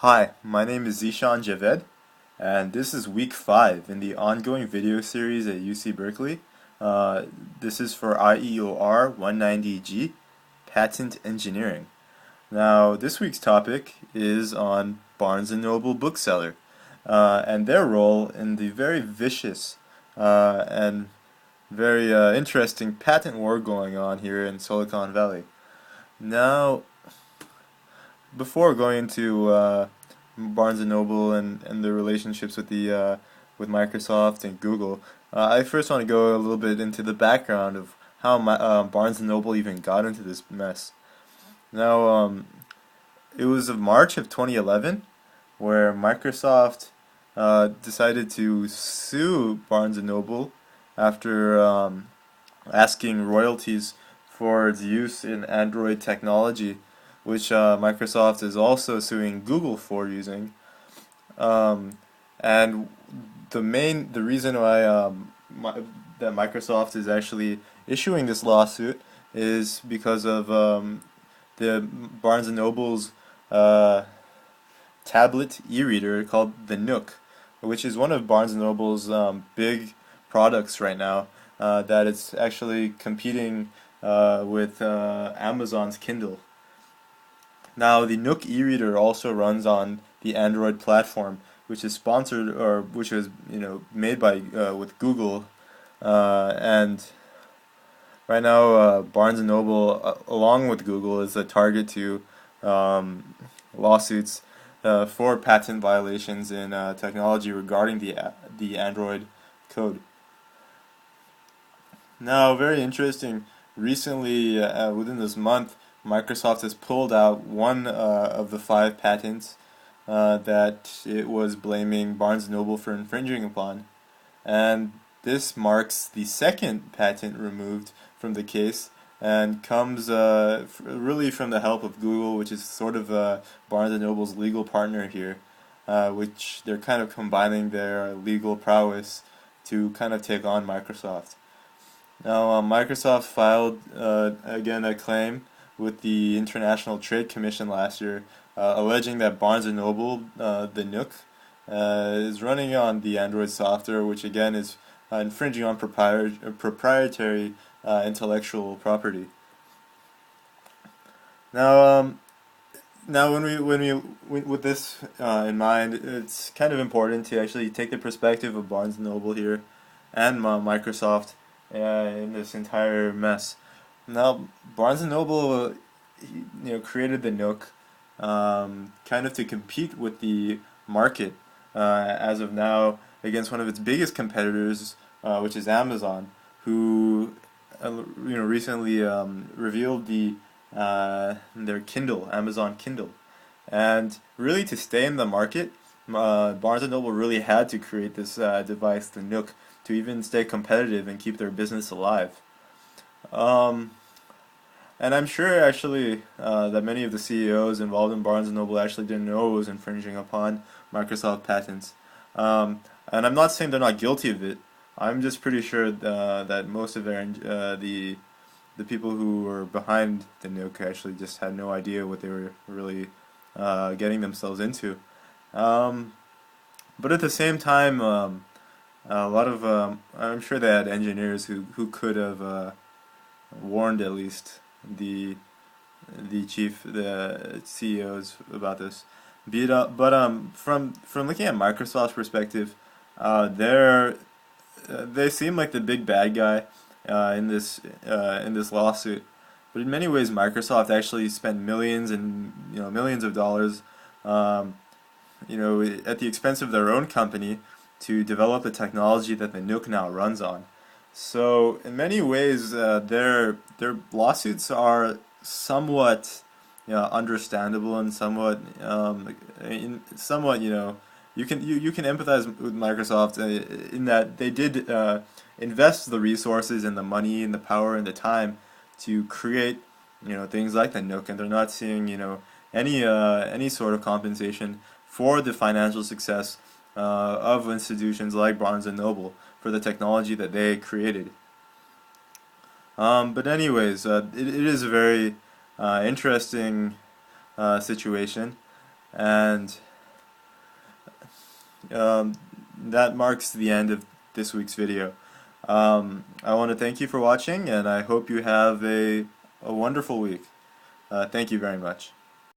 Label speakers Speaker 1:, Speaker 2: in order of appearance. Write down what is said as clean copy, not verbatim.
Speaker 1: Hi, my name is Zishan Javed, and this is week 5 in the ongoing video series at UC Berkeley. Uh, this is for IEOR 190G, Patent Engineering. Now, this week's topic is on Barnes& Noble bookseller and their role in the very vicious and very interesting patent war going on here in Silicon Valley. Now, before going into Barnes and Noble and the relationships with Microsoft and Google, I first want to go a little bit into the background of how Barnes and Noble even got into this mess. Now, it was of March of 2011 where Microsoft decided to sue Barnes and Noble after asking royalties for its use in Android technology, which Microsoft is also suing Google for using. Um, and the reason why that Microsoft is actually issuing this lawsuit is because of the Barnes and Noble's uh, tablet e-reader called the Nook, which is one of Barnes and Noble's big products right now. That it's actually competing with Amazon's Kindle. Now, the Nook e-reader also runs on the Android platform, which is sponsored or which was made by with Google, and right now Barnes and Noble, along with Google, is a target to lawsuits for patent violations in technology regarding the Android code. Now, very interesting. Recently, within this month, Microsoft has pulled out one of the 5 patents that it was blaming Barnes& Noble for infringing upon, and this marks the second patent removed from the case, and comes really from the help of Google, which is sort of Barnes& Noble's legal partner here, which they're kind of combining their legal prowess to kind of take on Microsoft. Now, Microsoft filed again a claim with the International Trade Commission last year, alleging that Barnes& Noble, the Nook, is running on the Android software, which again is infringing on proprietary intellectual property. Now, now with this in mind, it's kind of important to actually take the perspective of Barnes& Noble here and Microsoft in this entire mess. Now, Barnes& Noble, created the Nook, kind of to compete with the market as of now against one of its biggest competitors, which is Amazon, who recently revealed their Kindle, Amazon Kindle, and really to stay in the market, Barnes& Noble really had to create this device, the Nook, to even stay competitive and keep their business alive. Um, and I'm sure actually that many of the CEOs involved in Barnes& Noble actually didn't know it was infringing upon Microsoft patents. And I'm not saying they're not guilty of it. I'm just pretty sure that most of the people who were behind the Nook actually just had no idea what they were really getting themselves into. Um, but at the same time, a lot of I'm sure they had engineers who could have warned at least the the CEOs about this. From looking at Microsoft's perspective, they seem like the big bad guy in this lawsuit. But in many ways, Microsoft actually spent millions and millions of dollars, um, at the expense of their own company to develop the technology that the Nook now runs on. So in many ways, their lawsuits are somewhat understandable and somewhat you can empathize with Microsoft in that they did invest the resources and the money and the power and the time to create things like the Nook, and they're not seeing any sort of compensation for the financial success of institutions like Barnes and Noble for the technology that they created. But anyways, it is a very interesting situation, and that marks the end of this week's video. I want to thank you for watching, and I hope you have a wonderful week. Thank you very much.